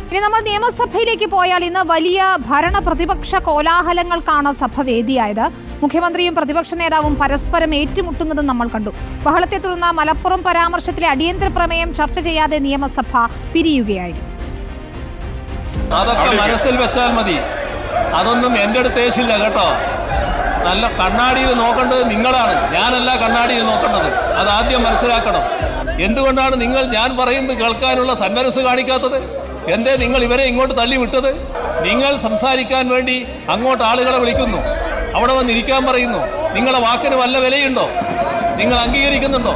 ഇനി നമ്മൾ നിയമസഭയിലേക്ക് പോയാൽ ഇന്ന് വലിയ ഭരണ പ്രതിപക്ഷ കോലാഹലങ്ങൾക്കാണ് സഭ വേദിയായത്. മുഖ്യമന്ത്രിയും പ്രതിപക്ഷ നേതാവും പരസ്പരം ഏറ്റുമുട്ടുന്നതും നമ്മൾ കണ്ടു. ബഹളത്തെ തുടർന്ന് മലപ്പുറം പരാമർശത്തിലെ അടിയന്തര പ്രമേയം ചർച്ച ചെയ്യാതെ നിയമസഭ പിരിയുകയായിരുന്നു. അതൊക്കെ മനസ്സിൽ വെച്ചാൽ മതി. അതൊന്നും എൻ്റെ അടുത്ത് ഏശില്ല കേട്ടോ. നല്ല കണ്ണാടിയിൽ നോക്കേണ്ടത് നിങ്ങളാണ്, ഞാനല്ല കണ്ണാടിയിൽ നോക്കേണ്ടത്. അതാദ്യം മനസ്സിലാക്കണം. എന്തുകൊണ്ടാണ് നിങ്ങൾ ഞാൻ പറയുന്നത് കേൾക്കാനുള്ള സന്മനസ് കാണിക്കാത്തത്? എന്തേ നിങ്ങൾ ഇവരെ ഇങ്ങോട്ട് തള്ളി വിട്ടത്? നിങ്ങൾ സംസാരിക്കാൻ വേണ്ടി അങ്ങോട്ട് ആളുകളെ വിളിക്കുന്നു, അവിടെ വന്നിരിക്കാൻ പറയുന്നു. നിങ്ങളുടെ വാക്കിന് വല്ല വിലയുണ്ടോ? നിങ്ങൾ അംഗീകരിക്കുന്നുണ്ടോ?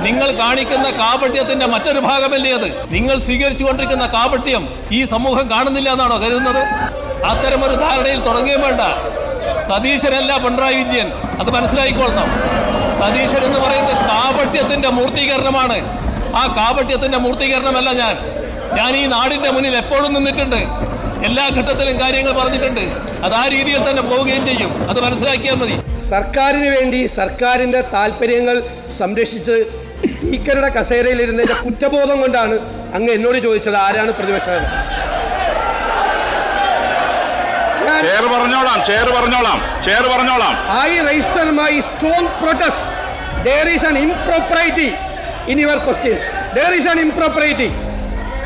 നിങ്ങൾ കാണിക്കുന്ന കാപട്യത്തിന്റെ മറ്റൊരു ഭാഗമല്ലേ അത്? നിങ്ങൾ സ്വീകരിച്ചുകൊണ്ടിരിക്കുന്ന കാപട്യം ഈ സമൂഹം കാണുന്നില്ല എന്നാണോ കരുതുന്നത്? അത്തരമൊരു ധാരണയിൽ തുടങ്ങുകയും വേണ്ട. സതീശനല്ല പിണറായി വിജയൻ, അത് മനസ്സിലായിക്കൊള്ളണം. സതീശൻ എന്ന് പറയുന്നത് കാപട്യത്തിന്റെ മൂർത്തീകരണമാണ്. ആ കാപട്യത്തിന്റെ മൂർത്തീകരണമല്ല ഞാൻ ഈ നാടിന്റെ മുന്നിൽ എപ്പോഴും നിന്നിട്ടുണ്ട്. എല്ലാ ഘട്ടത്തിലും കാര്യങ്ങൾ പറഞ്ഞിട്ടുണ്ട്. അത് ആ രീതിയിൽ തന്നെ പോവുകയും ചെയ്യും. അത് മനസ്സിലാക്കിയാൽ മതി. സർക്കാരിന് വേണ്ടി സർക്കാരിന്റെ താല്പര്യങ്ങൾ സംരക്ഷിച്ച് സ്പീക്കറുടെ കസേരയിൽ ഇരുന്നതിന്റെ കുറ്റബോധം കൊണ്ടാണ് അങ്ങ് എന്നോട് ചോദിച്ചത് ആരാണ് പ്രതിപക്ഷ നേതാവ്. I raised my strong protest. There is an impropriety in your question. There is an impropriety.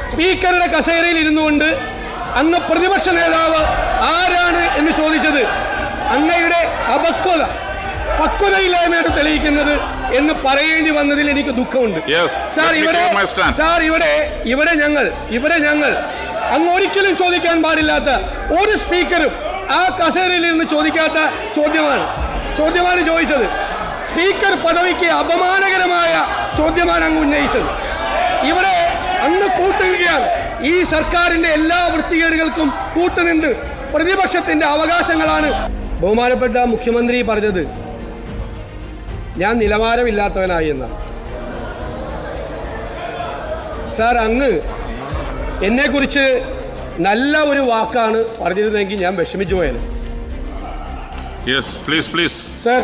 സ്പീക്കറുടെ കസേരയിൽ ഇരുന്നുകൊണ്ട് അങ്ങ് പ്രതിപക്ഷ നേതാവ് ആരാണ് എന്ന് ചോദിച്ചത് അങ്ങയുടെ പക്വതയില്ലായ്മയോട് തെളിയിക്കുന്നത് എന്ന് പറയേണ്ടി വന്നതിൽ എനിക്ക് ദുഃഖമുണ്ട്. ഇവിടെ ഞങ്ങൾ അങ്ങ് ഒരിക്കലും ചോദിക്കാൻ പാടില്ലാത്ത ഒരു സ്പീക്കറും ആ കസേരയിൽ നിന്ന് ചോദിക്കാത്ത ചോദ്യമാണ് ചോദിച്ചത്. സ്പീക്കർ പദവിക്ക് അപമാനകരമായ ചോദ്യമാണ് അങ്ങ് ഉന്നയിച്ചത്. ഇവിടെ അങ്ങ് കൂട്ടുകയാണ്. ഈ സർക്കാരിന്റെ എല്ലാ വൃത്തികേടുകൾക്കും കൂട്ടുനിന്ന് പ്രതിപക്ഷത്തിന്റെ അവകാശങ്ങളാണ്. ബഹുമാനപ്പെട്ട മുഖ്യമന്ത്രി പറഞ്ഞത് ഞാൻ നിലവാരമില്ലാത്തവനായി എന്നാണ്. സാർ, അങ്ങ് എന്നെക്കുറിച്ച് നല്ല ഒരു വാക്കാണ് പറഞ്ഞിരുന്നെങ്കിൽ ഞാൻ വിഷമിച്ചു പോയത്. സാർ,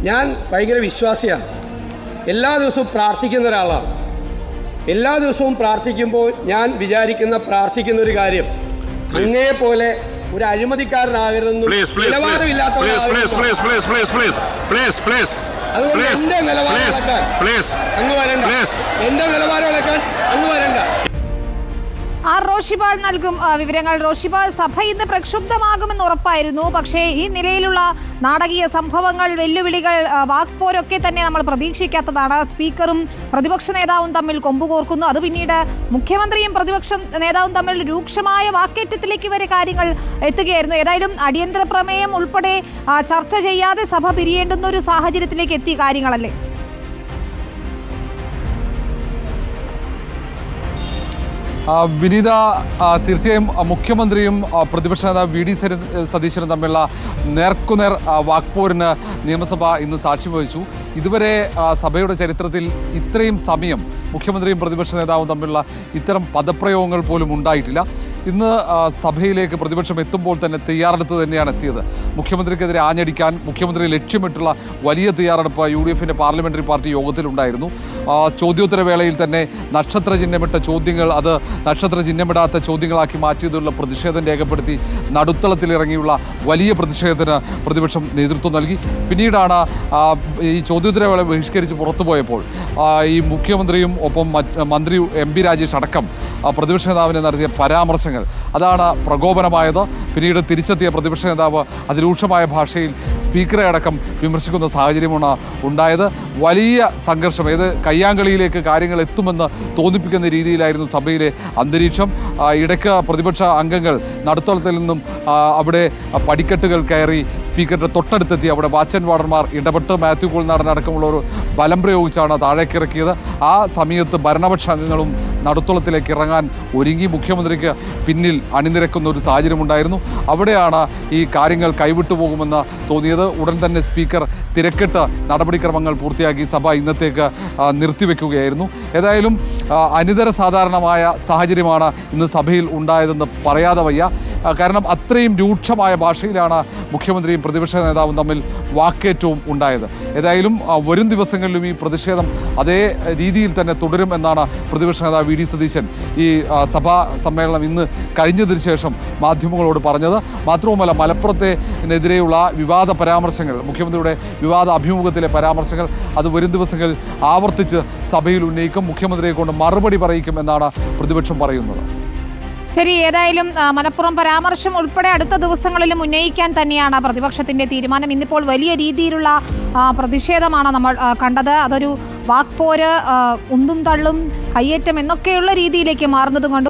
ഞാൻ ഭയങ്കര വിശ്വാസിയാണ്. എല്ലാ ദിവസവും പ്രാർത്ഥിക്കുന്ന ഒരാളാണ്. എല്ലാ ദിവസവും പ്രാർത്ഥിക്കുമ്പോൾ ഞാൻ പ്രാർത്ഥിക്കുന്ന ഒരു കാര്യം അങ്ങേ പോലെ ഒരു അഴിമതിക്കാരനാകരുതെന്നും അതുകൊണ്ട് എന്റെ നിലവാരം ഇളക്കാൻ അങ്ങ് വരണ്ട. റോഷിപാൽ നൽകും വിവരങ്ങൾ. റോഷിപാൽ, സഭ ഇന്ന് പ്രക്ഷുബ്ധമാകുമെന്ന് ഉറപ്പായിരുന്നു. പക്ഷേ ഈ നിലയിലുള്ള നാടകീയ സംഭവങ്ങൾ, വെല്ലുവിളികൾ, വാക്പോരൊക്കെ തന്നെ നമ്മൾ പ്രതീക്ഷിക്കാത്തതാണ്. സ്പീക്കറും പ്രതിപക്ഷ നേതാവും തമ്മിൽ കൊമ്പുകോർക്കുന്നു. അത് പിന്നീട് മുഖ്യമന്ത്രിയും പ്രതിപക്ഷ നേതാവും തമ്മിൽ രൂക്ഷമായ വാക്കേറ്റത്തിലേക്ക് വരെ കാര്യങ്ങൾ എത്തുകയായിരുന്നു. ഏതായാലും അടിയന്തര പ്രമേയം ഉൾപ്പെടെ ചർച്ച ചെയ്യാതെ സഭ പിരിയേണ്ടുന്ന ഒരു സാഹചര്യത്തിലേക്ക് എത്തിയ കാര്യങ്ങളല്ലേ? വിനീത, തീർച്ചയായും മുഖ്യമന്ത്രിയും പ്രതിപക്ഷ നേതാവ് വി ഡി സതീശനും തമ്മിലുള്ള നേർക്കുനേർ വാക്പോരിന് നിയമസഭ ഇന്ന് സാക്ഷ്യം വഹിച്ചു. ഇതുവരെ സഭയുടെ ചരിത്രത്തിൽ ഇത്രയും സമയം മുഖ്യമന്ത്രിയും പ്രതിപക്ഷ നേതാവും തമ്മിലുള്ള ഇത്തരം പദപ്രയോഗങ്ങൾ പോലും ഉണ്ടായിട്ടില്ല. ഇന്ന് സഭയിലേക്ക് പ്രതിപക്ഷം എത്തുമ്പോൾ തന്നെ തയ്യാറെടുത്ത് തന്നെയാണ് എത്തിയത്. മുഖ്യമന്ത്രിക്കെതിരെ ആഞ്ഞടിക്കാൻ മുഖ്യമന്ത്രി ലക്ഷ്യമിട്ടുള്ള വലിയ തയ്യാറെടുപ്പ് UDFിൻ്റെ പാർലമെൻ്ററി പാർട്ടി യോഗത്തിലുണ്ടായിരുന്നു. ചോദ്യോത്തര വേളയിൽ തന്നെ നക്ഷത്ര ചിഹ്നമിട്ട ചോദ്യങ്ങൾ അത് നക്ഷത്ര ചിഹ്നമിടാത്ത ചോദ്യങ്ങളാക്കി മാറ്റിയതിലുള്ള പ്രതിഷേധം രേഖപ്പെടുത്തി നടുത്തളത്തിലിറങ്ങിയുള്ള വലിയ പ്രതിഷേധത്തിന് പ്രതിപക്ഷം നേതൃത്വം നൽകി. പിന്നീടാണ് ഈ ചോദ്യോത്തര വേള ബഹിഷ്കരിച്ച് പുറത്തുപോയപ്പോൾ ഈ മുഖ്യമന്ത്രിയും ഒപ്പം മന്ത്രി MP രാജേഷ് അടക്കം പ്രതിപക്ഷ നേതാവിനെ നടത്തിയ പരാമർശങ്ങൾ അതാണ് പ്രകോപനമായത്. പിന്നീട് തിരിച്ചെത്തിയ പ്രതിപക്ഷ നേതാവ് അതിരൂക്ഷമായ ഭാഷയിൽ സ്പീക്കറെ അടക്കം വിമർശിക്കുന്ന സാഹചര്യമാണ് ഉണ്ടായത്. വലിയ സംഘർഷം, ഏത് കയ്യാങ്കളിയിലേക്ക് കാര്യങ്ങൾ എത്തുമെന്ന് തോന്നിപ്പിക്കുന്ന രീതിയിലായിരുന്നു സഭയിലെ അന്തരീക്ഷം. ഇടയ്ക്ക് പ്രതിപക്ഷ അംഗങ്ങൾ നടുത്തളത്തിൽ നിന്നും അവിടെ പടിക്കെട്ടുകൾ കയറി സ്പീക്കറുടെ തൊട്ടടുത്തെത്തി അവിടെ വാച്ച് ആൻഡ് വാർഡർമാർ ഇടപെട്ട് മാത്യു കോൾനാടൻ അടക്കമുള്ളവർ ബലം പ്രയോഗിച്ചാണ് താഴേക്കിറക്കിയത്. ആ സമയത്ത് ഭരണപക്ഷ അംഗങ്ങളും നടുത്തളത്തിലേക്ക് ഇറങ്ങാൻ ഒരുങ്ങി. മുഖ്യമന്ത്രിക്ക് പിന്നിൽ അണിനിരക്കുന്ന ഒരു സാഹചര്യമുണ്ടായിരുന്നു. അവിടെയാണ് ഈ കാര്യങ്ങൾ കൈവിട്ടു പോകുമെന്ന് തോന്നിയത്. ഉടൻ തന്നെ സ്പീക്കർ തിരക്കിട്ട് നടപടിക്രമങ്ങൾ പൂർത്തിയാക്കി സഭ ഇന്നത്തേക്ക് നിർത്തിവെക്കുകയായിരുന്നു. ഏതായാലും അനിതര സാധാരണമായ സാഹചര്യമാണ് ഇന്ന് സഭയിൽ ഉണ്ടായതെന്ന് പറയാതെ വയ്യ. കാരണം അത്രയും രൂക്ഷമായ ഭാഷയിലാണ് മുഖ്യമന്ത്രിയും പ്രതിപക്ഷ നേതാവും തമ്മിൽ വാക്കേറ്റവും ഉണ്ടായത്. ഏതായാലും വരും ദിവസങ്ങളിലും ഈ പ്രതിഷേധം അതേ രീതിയിൽ തന്നെ തുടരും എന്നാണ് പ്രതിപക്ഷ നേതാവ് വി ഡി സതീശൻ ഈ സഭാ സമ്മേളനം ഇന്ന് കഴിഞ്ഞതിന് ശേഷം മാധ്യമങ്ങളോട് പറഞ്ഞത്. മാത്രവുമല്ല, മലപ്പുറത്തിനെതിരെയുള്ള വിവാദ പരാമർശങ്ങൾ, മുഖ്യമന്ത്രിയുടെ വിവാദ അഭിമുഖത്തിലെ പരാമർശങ്ങൾ അത് വരും ദിവസങ്ങളിൽ ആവർത്തിച്ച് സഭയിൽ ഉന്നയിക്കും, മുഖ്യമന്ത്രിയെ കൊണ്ട് മറുപടി പറയിക്കും എന്നാണ് പ്രതിപക്ഷം പറയുന്നത്. ശരി, ഏതായാലും മലപ്പുറം പരാമർശം ഉൾപ്പെടെ അടുത്ത ദിവസങ്ങളിലും ഉന്നയിക്കാൻ തന്നെയാണ് പ്രതിപക്ഷത്തിന്റെ തീരുമാനം. ഇന്നിപ്പോൾ വലിയ രീതിയിലുള്ള പ്രതിഷേധമാണ് നമ്മൾ കണ്ടത്. അതൊരു വാക്പോര്, ഉന്തും തള്ളും കയ്യേറ്റം എന്നൊക്കെയുള്ള രീതിയിലേക്ക് മാറുന്നതും കൊണ്ട്